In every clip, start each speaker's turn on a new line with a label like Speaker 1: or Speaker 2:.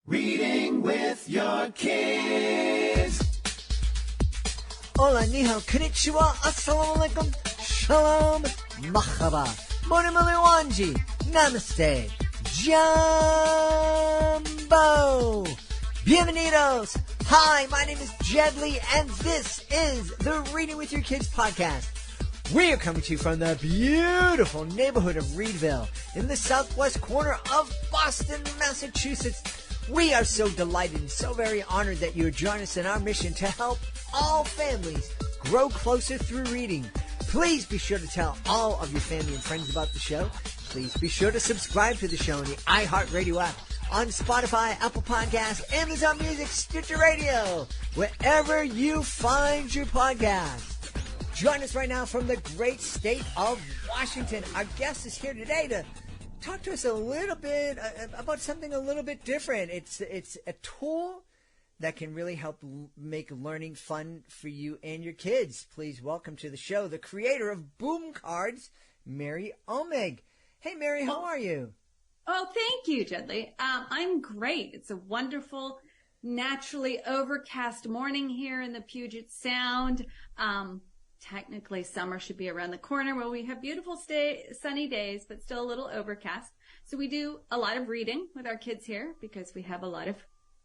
Speaker 1: Reading with your kids.
Speaker 2: Hola, ni hao, konnichiwa, assalamu alaikum, shalom, mahaba, moni wanji, namaste, jumbo, bienvenidos. Hi, my name is Jedley, and this is the Reading with Your Kids podcast. We are coming to you from the beautiful neighborhood of Reedville in the southwest corner of Boston, Massachusetts. We are so delighted and so very honored that you join us in our mission to help all families grow closer through reading. Please be sure to tell all of your family and friends about the show. Please be sure to subscribe to the show on the iHeartRadio app, on Spotify, Apple Podcasts, Amazon Music, Stitcher Radio, wherever you find your podcast. Join us right now from the great state of Washington. Our guest is here today to talk to us a little bit about something a little bit different. It's a tool that can really help make learning fun for you and your kids. Please welcome to the show the creator of Boom Cards, Mary Oemig. Hey, Mary, how are you?
Speaker 3: Oh, thank you, Jedley. I'm great. It's a wonderful, naturally overcast morning here in the Puget Sound. Technically, summer should be around the corner where we have beautiful sunny days, but still a little overcast. So we do a lot of reading with our kids here because we have a lot of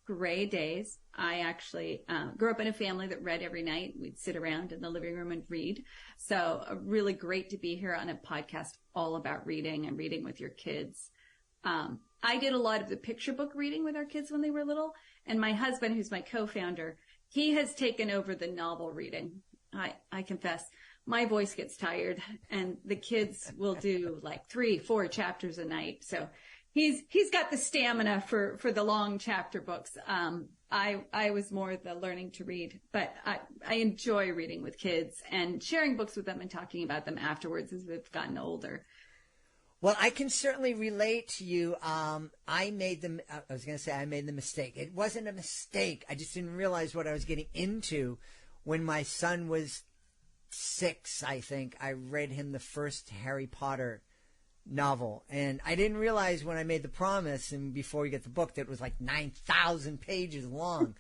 Speaker 3: gray days. I actually grew up in a family that read every night. We'd sit around in the living room and read. So really great to be here on a podcast all about reading and reading with your kids. I did a lot of the picture book reading with our kids when they were little. And my husband, who's my co-founder, he has taken over the novel reading. I confess, my voice gets tired, and the kids will do like 3-4 chapters a night. So he's got the stamina for the long chapter books. I was more the learning to read, but I enjoy reading with kids and sharing books with them and talking about them afterwards as they've gotten older.
Speaker 2: Well, I can certainly relate to you. I made the mistake. It wasn't a mistake. I just didn't realize what I was getting into. When my son was 6, I think, I read him the first Harry Potter novel. And I didn't realize when I made the promise and before we get the book that it was like 9,000 pages long.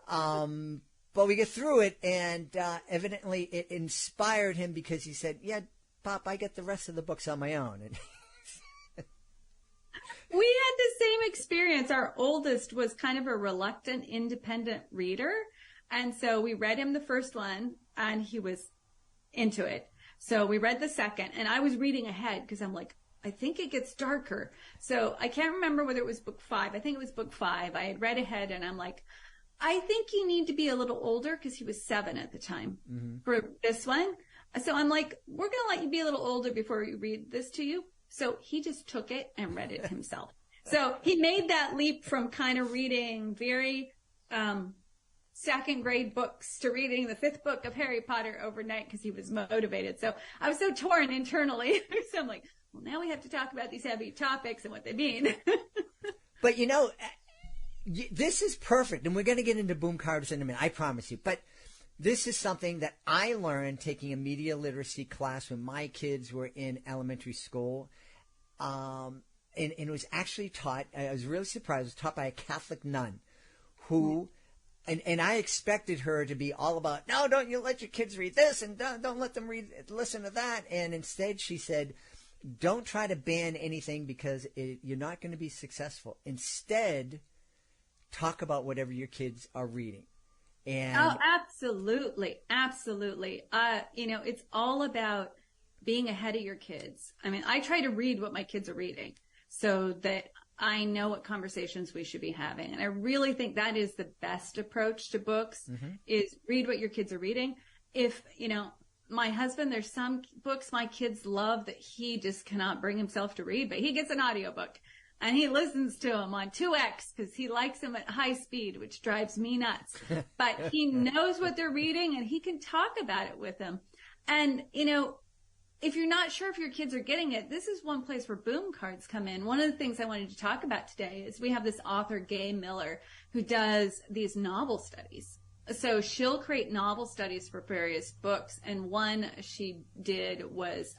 Speaker 2: But we get through it, and evidently it inspired him because he said, yeah, Pop, I get the rest of the books on my own. And
Speaker 3: we had the same experience. Our oldest was kind of a reluctant, independent reader. And so we read him the first one, and he was into it. So we read the second, and I was reading ahead because I'm like, I think it gets darker. So I can't remember whether it was book 5. I think it was book 5. I had read ahead, and I'm like, I think you need to be a little older because he was 7 at the time for this one. So I'm like, we're going to let you be a little older before we read this to you. So he just took it and read it himself. So he made that leap from kind of reading very second grade books to reading the 5th book of Harry Potter overnight because he was motivated. So I was so torn internally. So I'm like, well, now we have to talk about these heavy topics and what they mean.
Speaker 2: But, you know, this is perfect. And we're going to get into Boom Cards in a minute, I promise you. But this is something that I learned taking a media literacy class when my kids were in elementary school. And it was actually taught, I was really surprised, it was taught by a Catholic nun who... And I expected her to be all about, no, don't you let your kids read this and don't let them listen to that. And instead she said, don't try to ban anything because you're not going to be successful. Instead, talk about whatever your kids are reading. And
Speaker 3: oh, absolutely. Absolutely. It's all about being ahead of your kids. I mean, I try to read what my kids are reading so that I know what conversations we should be having. And I really think that is the best approach to books is read what your kids are reading. If, my husband, there's some books my kids love that he just cannot bring himself to read, but he gets an audiobook and he listens to them on 2x because he likes them at high speed, which drives me nuts. But he knows what they're reading and he can talk about it with them. And, if you're not sure if your kids are getting it, this is one place where Boom Cards come in. One of the things I wanted to talk about today is we have this author, Gay Miller, who does these novel studies. So she'll create novel studies for various books. And one she did was,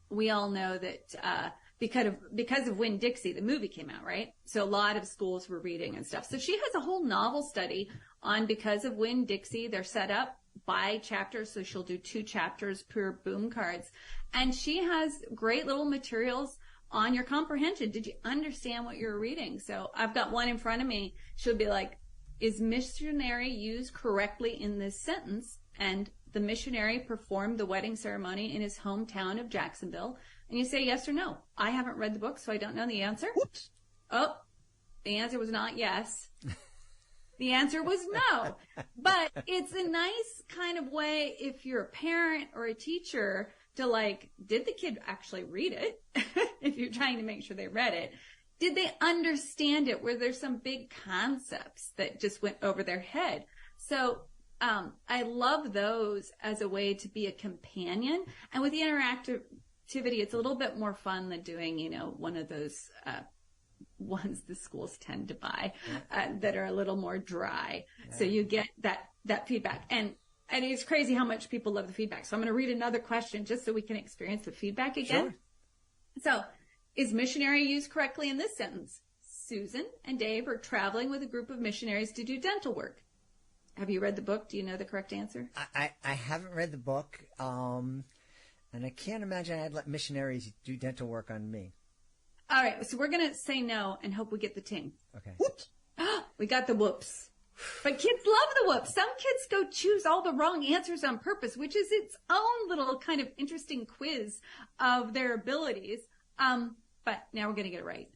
Speaker 3: we all know that because of Winn-Dixie, the movie came out, right? So a lot of schools were reading and stuff. So she has a whole novel study on because of Winn-Dixie. They're set up by chapters, so she'll do 2 chapters per boom cards. And she has great little materials on your comprehension. Did you understand what you're reading? So I've got one in front of me. She'll be like, is missionary used correctly in this sentence? And the missionary performed the wedding ceremony in his hometown of Jacksonville. And you say yes or no. I haven't read the book, so I don't know the answer.
Speaker 2: Whoops.
Speaker 3: Oh, the answer was not yes. The answer was no. But it's a nice kind of way if you're a parent or a teacher to like, did the kid actually read it? If you're trying to make sure they read it. Did they understand it? Were there some big concepts that just went over their head? So I love those as a way to be a companion. And with the interactivity, it's a little bit more fun than doing, one of those ones the schools tend to buy that are a little more dry. Yeah. So you get that feedback. And it's crazy how much people love the feedback. So I'm going to read another question just so we can experience the feedback again. Sure. So, is missionary used correctly in this sentence? Susan and Dave are traveling with a group of missionaries to do dental work. Have you read the book? Do you know the correct answer?
Speaker 2: I haven't read the book, and I can't imagine I'd let missionaries do dental work on me.
Speaker 3: All right, so we're going to say no and hope we get the ting.
Speaker 2: Okay.
Speaker 3: Whoops. We got the whoops. But kids love the whoops. Some kids go choose all the wrong answers on purpose, which is its own little kind of interesting quiz of their abilities. But now we're going to get it right.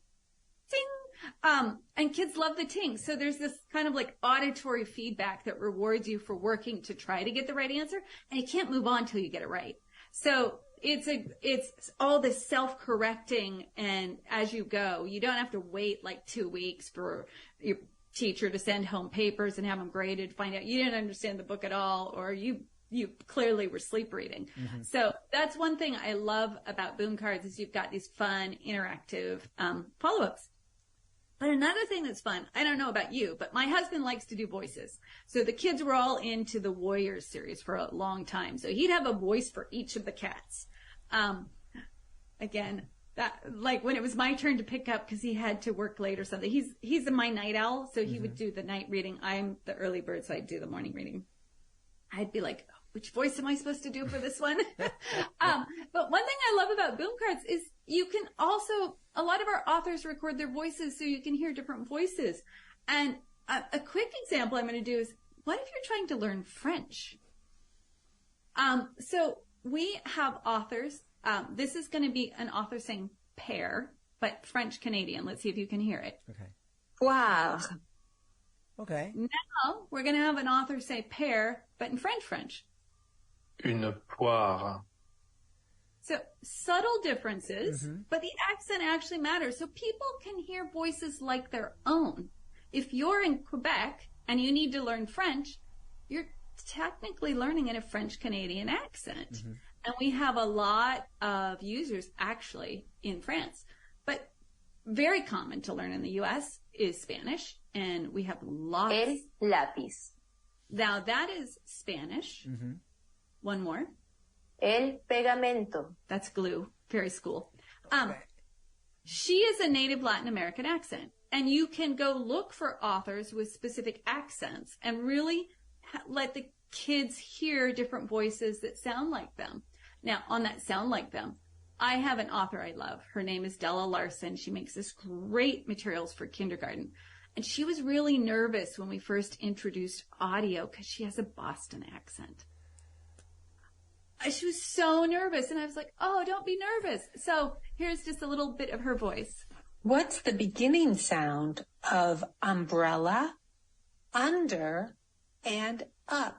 Speaker 3: Ting! And kids love the ting. So there's this kind of like auditory feedback that rewards you for working to try to get the right answer. And you can't move on till you get it right. So it's all this self-correcting, and as you go, you don't have to wait like 2 weeks for your teacher to send home papers and have them graded, find out you didn't understand the book at all, or you clearly were sleep reading. Mm-hmm. So that's one thing I love about boom cards is you've got these fun, interactive follow-ups. But another thing that's fun, I don't know about you, but my husband likes to do voices. So the kids were all into the Warriors series for a long time. So he'd have a voice for each of the cats. Again, that like when it was my turn to pick up because he had to work late or something. He's my night owl, so he would do the night reading. I'm the early bird, so I'd do the morning reading. I'd be like, which voice am I supposed to do for this one? But one thing I love about boom cards is you can also, a lot of our authors record their voices so you can hear different voices. And a quick example I'm going to do is, what if you're trying to learn French? So we have authors. This is going to be an author saying pear, but French Canadian. Let's see if you can hear it.
Speaker 2: Okay.
Speaker 4: Poire.
Speaker 2: Okay.
Speaker 3: Now we're going to have an author say pear, but in French.
Speaker 5: Une poire.
Speaker 3: So subtle differences, but the accent actually matters. So people can hear voices like their own. If you're in Quebec and you need to learn French, you're technically learning in a French Canadian accent. Mm-hmm. And we have a lot of users actually in France. But very common to learn in the U.S. is Spanish. And we have lots.
Speaker 4: El lápiz.
Speaker 3: Now that is Spanish. Mm-hmm. One more.
Speaker 4: El pegamento.
Speaker 3: That's glue. Very school.
Speaker 2: Okay.
Speaker 3: She is a native Latin American accent. And you can go look for authors with specific accents and really let the kids hear different voices that sound like them. Now, on that sound like them, I have an author I love. Her name is Della Larson. She makes this great materials for kindergarten. And she was really nervous when we first introduced audio because she has a Boston accent. She was so nervous. And I was like, oh, don't be nervous. So here's just a little bit of her voice.
Speaker 6: What's the beginning sound of umbrella, under, and up?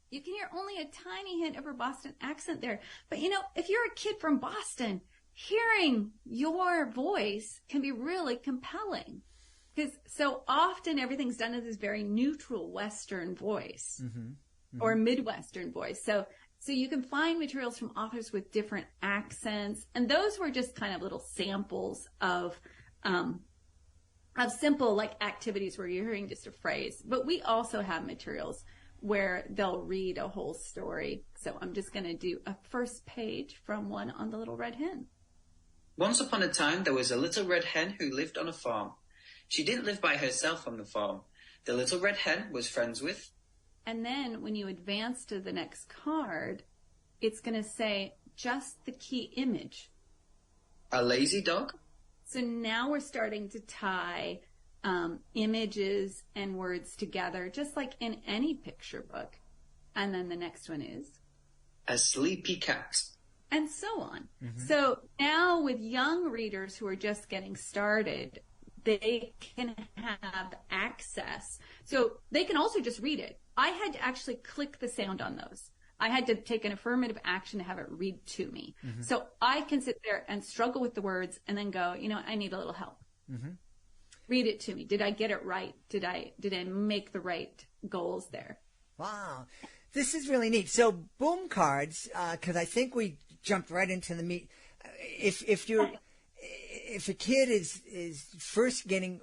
Speaker 3: You can hear only a tiny hint of her Boston accent there. But, if you're a kid from Boston, hearing your voice can be really compelling. Because so often everything's done in this very neutral Western voice or Midwestern voice. So you can find materials from authors with different accents. And those were just kind of little samples of simple like activities where you're hearing just a phrase. But we also have materials where they'll read a whole story. So I'm just going to do a first page from one on the little red hen.
Speaker 7: Once upon a time, there was a little red hen who lived on a farm. She didn't live by herself on the farm. The little red hen was friends with...
Speaker 3: And then when you advance to the next card, it's going to say just the key image.
Speaker 7: A lazy dog?
Speaker 3: So now we're starting to tie images and words together, just like in any picture book. And then the next one is?
Speaker 7: A sleepy cat.
Speaker 3: And so on. Mm-hmm. So now with young readers who are just getting started, they can have access. So they can also just read it. I had to actually click the sound on those. I had to take an affirmative action to have it read to me. Mm-hmm. So I can sit there and struggle with the words and then go, you know, I need a little help. Mm-hmm. Read it to me. Did I get it right? Did I make the right goals there?
Speaker 2: Wow. This is really neat. So boom cards, because I think we jumped right into the meat. If a kid is first getting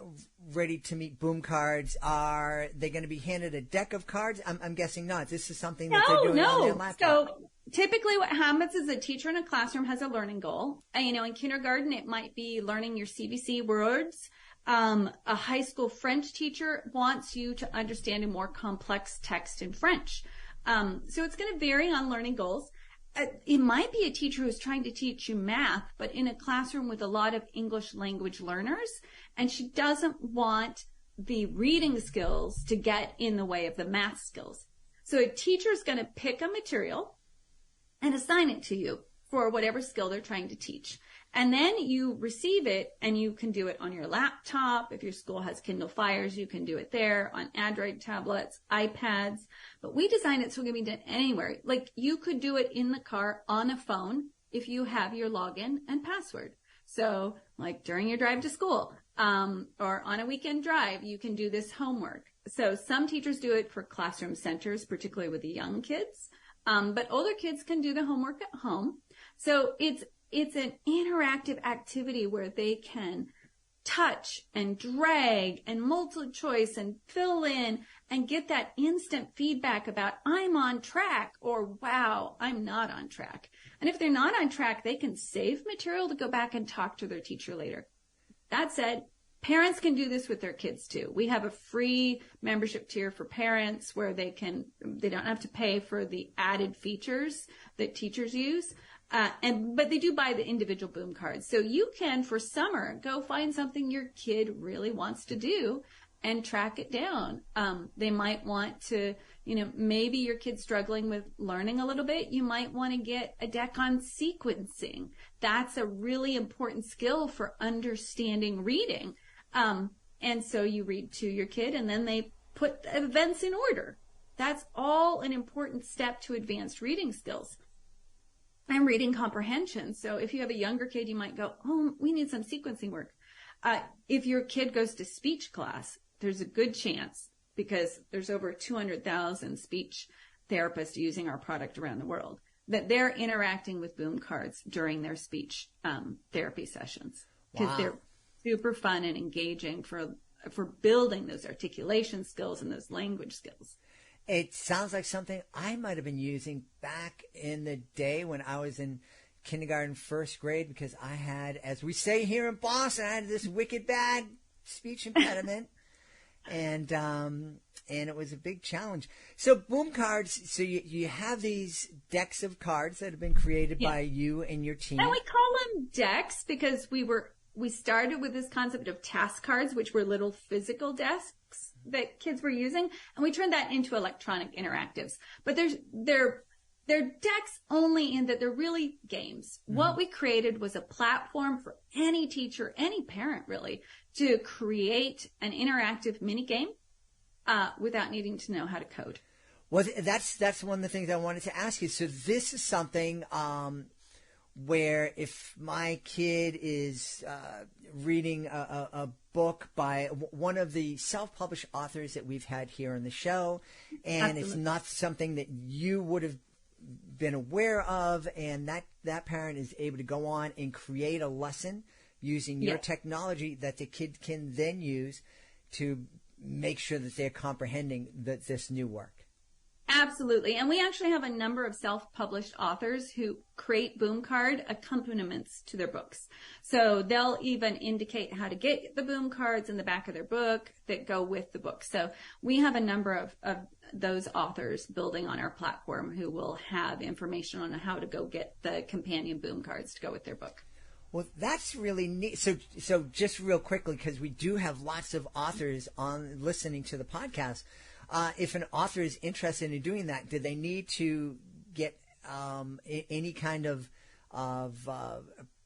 Speaker 2: ready to meet boom cards, are they going to be handed a deck of cards? I'm guessing not. This is something that they're doing on their laptop.
Speaker 3: So typically what happens is a teacher in a classroom has a learning goal. And, you know, in kindergarten, it might be learning your CVC words. A high school French teacher wants you to understand a more complex text in French. So it's going to vary on learning goals. It might be a teacher who's trying to teach you math, but in a classroom with a lot of English language learners, and she doesn't want the reading skills to get in the way of the math skills. So a teacher is going to pick a material and assign it to you for whatever skill they're trying to teach. And then you receive it, and you can do it on your laptop. If your school has Kindle Fires, you can do it there, on Android tablets, iPads. But we designed it so it can be done anywhere. Like, you could do it in the car on a phone if you have your login and password. So, like during your drive to school, or on a weekend drive, you can do this homework. So some teachers do it for classroom centers, particularly with the young kids. But older kids can do the homework at home. So it's an interactive activity where they can touch and drag and multiple choice and fill in and get that instant feedback about I'm on track or wow, I'm not on track. And if they're not on track, they can save material to go back and talk to their teacher later. That said, parents can do this with their kids too. We have a free membership tier for parents where they don't have to pay for the added features that teachers use. But they do buy the individual boom cards. So you can, for summer, go find something your kid really wants to do and track it down. They might want to, maybe your kid's struggling with learning a little bit. You might want to get a deck on sequencing. That's a really important skill for understanding reading. And so you read to your kid, and then they put the events in order. That's all an important step to advanced reading skills. And reading comprehension. So if you have a younger kid, you might go, oh, we need some sequencing work. If your kid goes to speech class, there's a good chance, because there's over 200,000 speech therapists using our product around the world, that they're interacting with boom cards during their speech therapy sessions. Because they're super fun and engaging for building those articulation skills and those language skills.
Speaker 2: It sounds like something I might have been using back in the day when I was in kindergarten, first grade, because I had, as we say here in Boston, I had this wicked bad speech impediment, and it was a big challenge. So boom cards, so you have these decks of cards that have been created by you and your team.
Speaker 3: And we call them decks because we started with this concept of task cards, which were little physical desks that kids were using, and we turned that into electronic interactives. But they're decks only in that they're really games. Mm-hmm. What we created was a platform for any teacher, any parent really, to create an interactive mini game without needing to know how to code.
Speaker 2: Well, that's one of the things I wanted to ask you. So this is something where if my kid is reading a book by one of the self-published authors that we've had here on the show, and Absolutely. It's not something that you would have been aware of, and that parent is able to go on and create a lesson using your technology that the kid can then use to make sure that they're comprehending this new work.
Speaker 3: Absolutely. And we actually have a number of self-published authors who create boom card accompaniments to their books. So they'll even indicate how to get the boom cards in the back of their book that go with the book. So we have a number of those authors building on our platform who will have information on how to go get the companion boom cards to go with their book.
Speaker 2: Well, that's really neat. So just real quickly, because we do have lots of authors on listening to the podcast. If an author is interested in doing that, do they need to get any kind of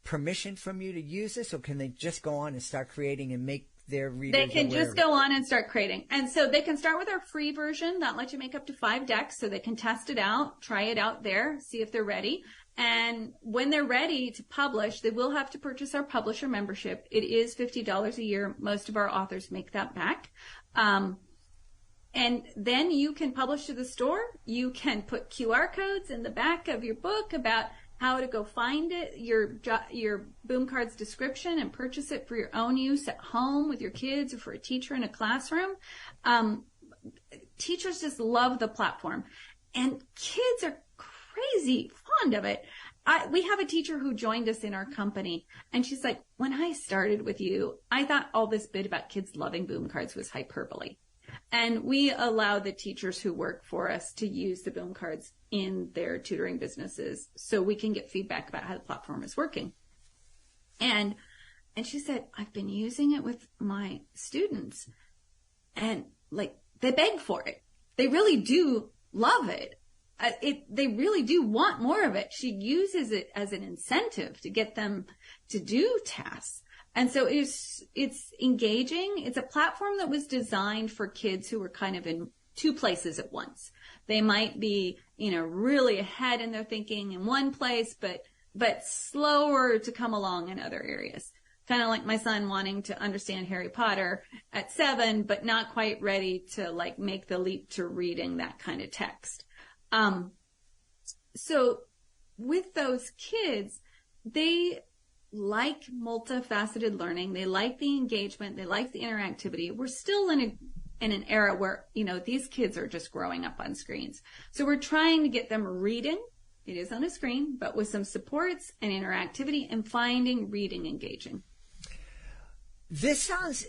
Speaker 2: permission from you to use this, or can they just go on and start creating and make their readers
Speaker 3: They can
Speaker 2: aware
Speaker 3: just go on and start creating. And so they can start with our free version that lets you make up to 5 decks, so they can test it out, try it out there, see if they're ready. And when they're ready to publish, they will have to purchase our publisher membership. It is $50 a year. Most of our authors make that back. And then you can publish to the store. You can put QR codes in the back of your book about how to go find it, your boom cards description, and purchase it for your own use at home with your kids or for a teacher in a classroom. Teachers just love the platform, and kids are crazy fond of it. We have a teacher who joined us in our company, and she's like, when I started with you, I thought all this bit about kids loving boom cards was hyperbole. And we allow the teachers who work for us to use the boom cards in their tutoring businesses so we can get feedback about how the platform is working. And she said, I've been using it with my students, and like, they beg for it. They really do love it. They really do want more of it. She uses it as an incentive to get them to do tasks. And so it's engaging. It's a platform that was designed for kids who were kind of in 2 places at once. They might be, really ahead in their thinking in one place, but slower to come along in other areas. Kind of like my son wanting to understand Harry Potter at 7, but not quite ready to like make the leap to reading that kind of text. So with those kids, they like multifaceted learning. They like the engagement. They like the interactivity. We're still in an era where, these kids are just growing up on screens. So we're trying to get them reading. It is on a screen, but with some supports and interactivity, and finding reading engaging.
Speaker 2: This sounds,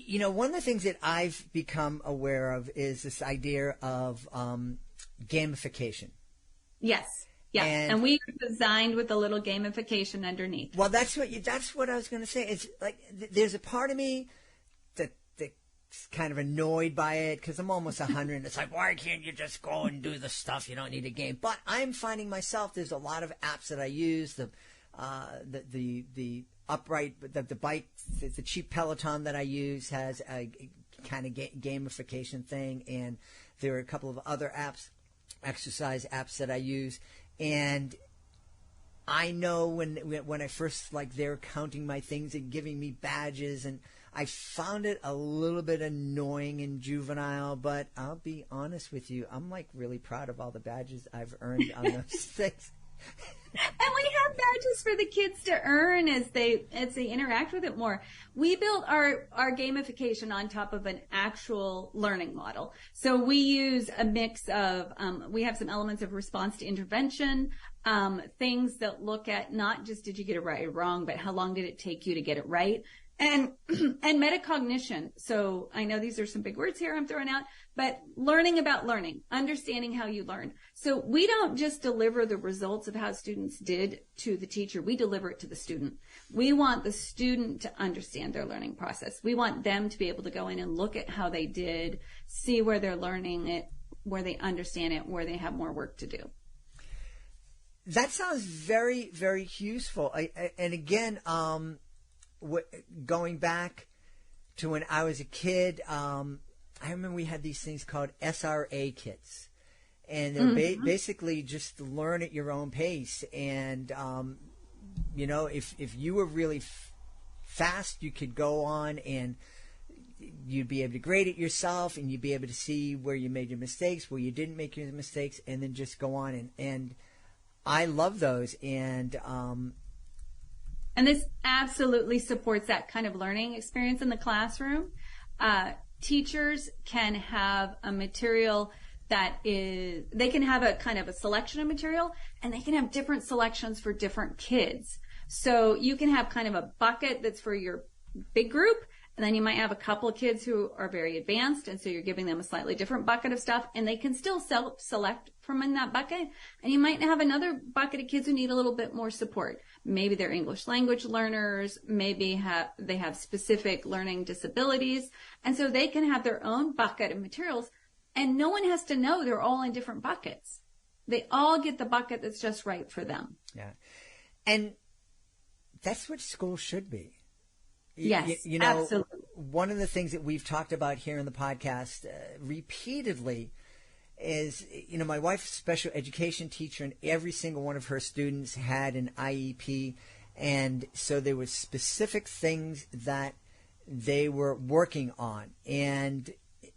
Speaker 2: one of the things that I've become aware of is this idea of gamification.
Speaker 3: Yes. Yeah, and we designed with a little gamification underneath.
Speaker 2: Well, that's what I was going to say. It's like there's a part of me that's kind of annoyed by it because I'm almost 100, and it's like, why can't you just go and do the stuff? You don't need a game. But I'm finding myself, there's a lot of apps that I use. The upright, the bike, the cheap Peloton that I use has a kind of gamification thing, and there are a couple of other apps, exercise apps that I use. And I know when I first, they're counting my things and giving me badges, and I found it a little bit annoying and juvenile, but I'll be honest with you, I'm really proud of all the badges I've earned on those things.
Speaker 3: And we have badges for the kids to earn as they interact with it more. We built our gamification on top of an actual learning model. So we use a mix of, we have some elements of response to intervention, things that look at not just did you get it right or wrong, but how long did it take you to get it right? And metacognition. So I know these are some big words here I'm throwing out, but learning about learning, understanding how you learn. So we don't just deliver the results of how students did to the teacher. We deliver it to the student. We want the student to understand their learning process. We want them to be able to go in and look at how they did, see where they're learning it, where they understand it, where they have more work to do.
Speaker 2: That sounds very, very useful. And again, going back to when I was a kid, I remember we had these things called SRA kits, and they're basically just learn at your own pace. And if you were really fast, you could go on and you'd be able to grade it yourself, and you'd be able to see where you made your mistakes, where you didn't make your mistakes, and then just go on. And I love those. And
Speaker 3: this absolutely supports that kind of learning experience in the classroom. Teachers can have a material they can have a kind of a selection of material, and they can have different selections for different kids. So you can have kind of a bucket that's for your big group, and then you might have a couple of kids who are very advanced, and so you're giving them a slightly different bucket of stuff, and they can still self-select from in that bucket. And you might have another bucket of kids who need a little bit more support. Maybe they're English language learners, maybe they have specific learning disabilities, and so they can have their own bucket of materials, and no one has to know they're all in different buckets. They all get the bucket that's just right for them.
Speaker 2: Yeah. And that's what school should be.
Speaker 3: Yes,
Speaker 2: you know,
Speaker 3: absolutely.
Speaker 2: One of the things that we've talked about here in the podcast repeatedly is, my wife's a special education teacher, and every single one of her students had an IEP. And so there were specific things that they were working on. And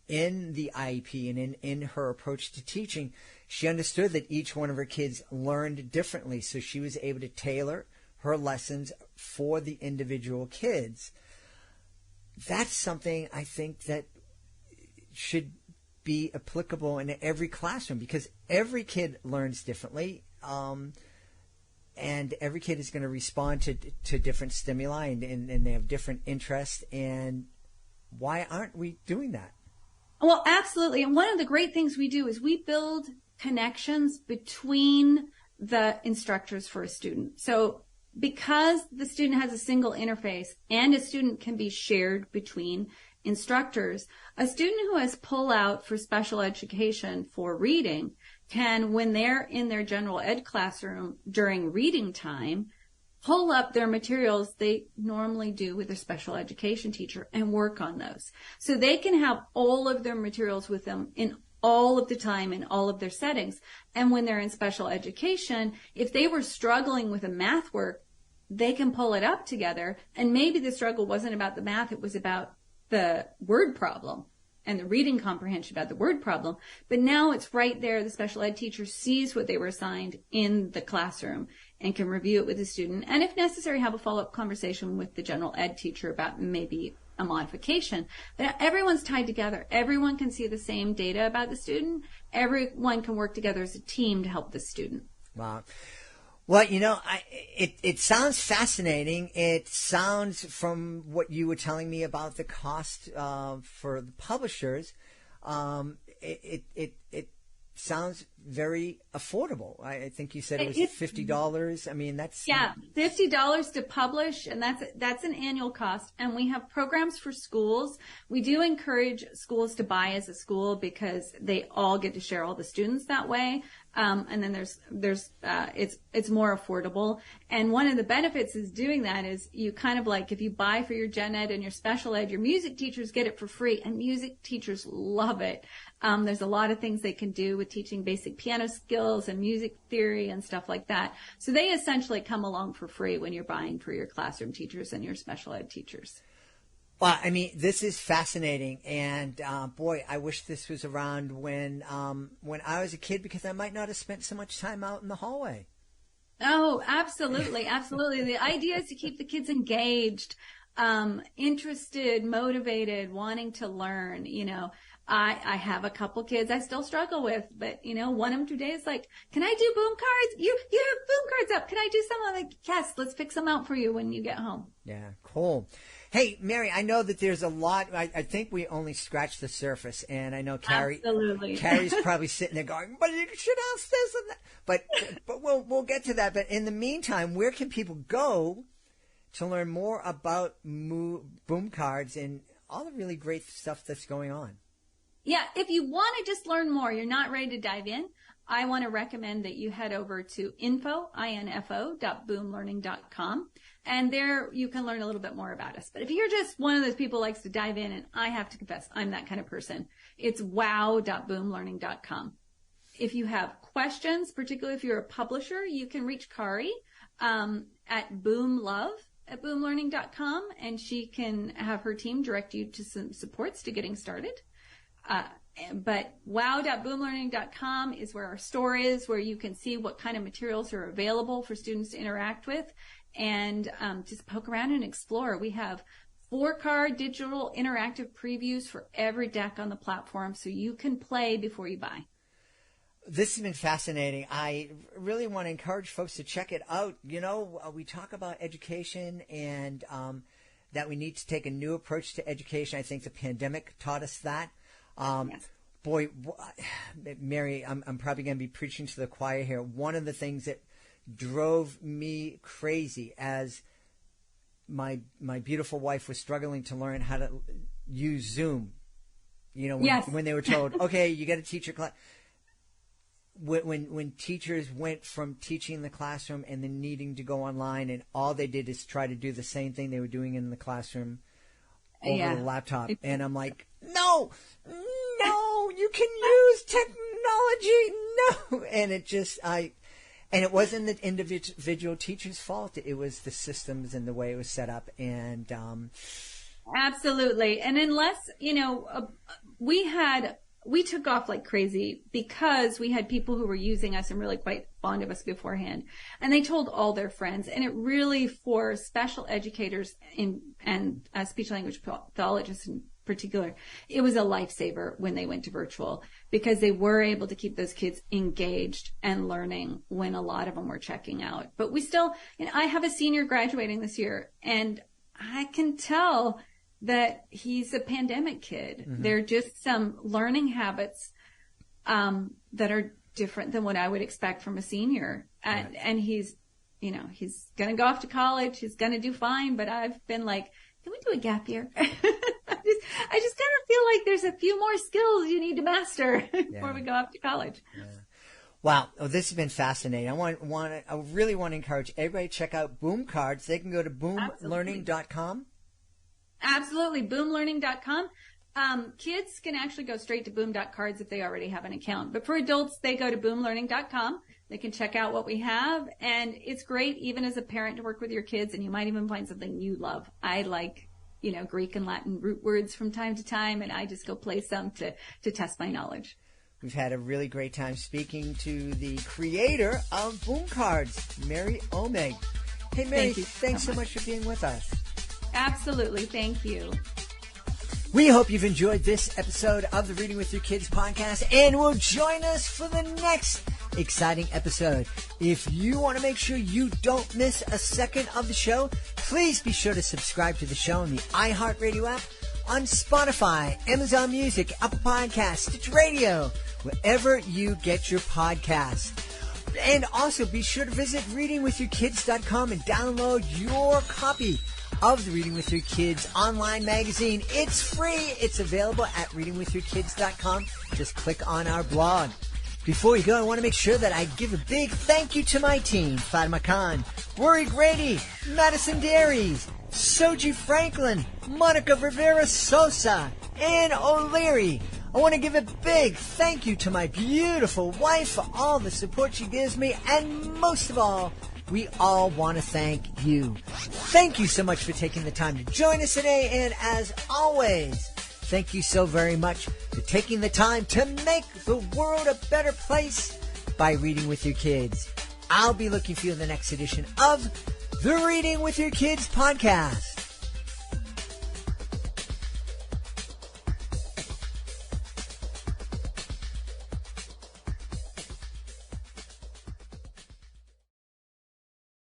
Speaker 2: in the IEP and in her approach to teaching, she understood that each one of her kids learned differently. So she was able to tailor her lessons for the individual kids. That's something I think that should be applicable in every classroom, because every kid learns differently, and every kid is going to respond to different stimuli, and they have different interests. And why aren't we doing that?
Speaker 3: Well, absolutely. And one of the great things we do is we build connections between the instructors for a student. So because the student has a single interface and a student can be shared between instructors, a student who has pull out for special education for reading can, when they're in their general ed classroom during reading time, pull up their materials they normally do with their special education teacher and work on those. So they can have all of their materials with them in all of the time in all of their settings. And when they're in special education, if they were struggling with a math work, they can pull it up together. And maybe the struggle wasn't about the math, it was about the word problem and the reading comprehension about the word problem. But now it's right there. The special ed teacher sees what they were assigned in the classroom and can review it with the student. And if necessary, have a follow-up conversation with the general ed teacher about maybe a modification. But everyone's tied together. Everyone can see the same data about the student. Everyone can work together as a team to help the student.
Speaker 2: Wow. Well, it sounds fascinating. It sounds, from what you were telling me about the cost for the publishers, it sounds very affordable. I think you said it was $50. I mean, that's...
Speaker 3: Yeah, $50 to publish, and that's an annual cost. And we have programs for schools. We do encourage schools to buy as a school because they all get to share all the students that way. And then it's more affordable. And one of the benefits is doing that is you kind of like, if you buy for your gen ed and your special ed, your music teachers get it for free, and music teachers love it. There's a lot of things they can do with teaching basic piano skills and music theory and stuff like that. So they essentially come along for free when you're buying for your classroom teachers and your special ed teachers.
Speaker 2: Well, I mean, this is fascinating, and boy, I wish this was around when I was a kid, because I might not have spent so much time out in the hallway.
Speaker 3: Oh, absolutely, absolutely. The idea is to keep the kids engaged, interested, motivated, wanting to learn. I have a couple kids I still struggle with, but one of them today is like, "Can I do boom cards? You have boom cards up. Can I do some?" I'm like, "Yes, let's pick some out for you when you get home."
Speaker 2: Yeah, cool. Hey, Mary, I know that there's a lot. I think we only scratched the surface, and I know
Speaker 3: Absolutely.
Speaker 2: Carrie's probably sitting there going, "But you should ask this and that." But we'll get to that. But in the meantime, where can people go to learn more about boom cards and all the really great stuff that's going on?
Speaker 3: Yeah, if you want to just learn more, you're not ready to dive in, I want to recommend that you head over to info.boomlearning.com, and there you can learn a little bit more about us. But if you're just one of those people who likes to dive in, and I have to confess, I'm that kind of person, it's wow.boomlearning.com. If you have questions, particularly if you're a publisher, you can reach Kari at boomlove@boomlearning.com, and she can have her team direct you to some supports to getting started. But wow.boomlearning.com is where our store is, where you can see what kind of materials are available for students to interact with, and just poke around and explore. We have 4-card digital interactive previews for every deck on the platform, so you can play before you buy.
Speaker 2: This has been fascinating. I really want to encourage folks to check it out. You know, we talk about education and that we need to take a new approach to education. I think the pandemic taught us that.
Speaker 3: Yes.
Speaker 2: Boy, Mary, I'm probably going to be preaching to the choir here. One of the things that drove me crazy as my beautiful wife was struggling to learn how to use Zoom. You know, when they were told, okay, you got to teach your class. When teachers went from teaching in the classroom and then needing to go online, and all they did is try to do the same thing they were doing in the classroom over the laptop. And I'm like, no, you can use technology. No. And it wasn't the individual teacher's fault. It was the systems and the way it was set up. And,
Speaker 3: absolutely. And unless, we took off like crazy because we had people who were using us and really quite fond of us beforehand. And they told all their friends. And it really, for special educators and speech language pathologists in particular, it was a lifesaver when they went to virtual because they were able to keep those kids engaged and learning when a lot of them were checking out. But we still, I have a senior graduating this year, and I can tell that he's a pandemic kid. Mm-hmm. There are just some learning habits that are different than what I would expect from a senior. And he's going to go off to college. He's going to do fine. But I've been like, can we do a gap year? I just kind of feel like there's a few more skills you need to master before we go off to college.
Speaker 2: Yeah. Wow, this has been fascinating. I really want to encourage everybody to check out Boom Cards. They can go to boomlearning.com.
Speaker 3: Absolutely. Boomlearning.com. Kids can actually go straight to boom.cards if they already have an account. But for adults, they go to boomlearning.com. They can check out what we have. And it's great even as a parent to work with your kids, and you might even find something you love. I like, Greek and Latin root words from time to time, and I just go play some to test my knowledge.
Speaker 2: We've had a really great time speaking to the creator of Boom Cards, Mary Oemig. Hey, Mary, thanks so much for being with us.
Speaker 3: Absolutely. Thank you.
Speaker 2: We hope you've enjoyed this episode of the Reading with Your Kids podcast and will join us for the next exciting episode. If you want to make sure you don't miss a second of the show, please be sure to subscribe to the show on the iHeartRadio app, on Spotify, Amazon Music, Apple Podcasts, Stitch Radio, wherever you get your podcasts. And also be sure to visit readingwithyourkids.com and download your copy of the Reading With Your Kids online magazine. It's free. It's available at readingwithyourkids.com. Just click on our blog. Before we go, I want to make sure that I give a big thank you to my team: Fatima Khan, Rory Grady, Madison Dairies, Soji Franklin, Monica Rivera Sosa, Ann O'Leary. I want to give a big thank you to my beautiful wife for all the support she gives me, and most of all, we all want to thank you. Thank you so much for taking the time to join us today, and as always, thank you so very much for taking the time to make the world a better place by reading with your kids. I'll be looking for you in the next edition of the Reading with Your Kids podcast.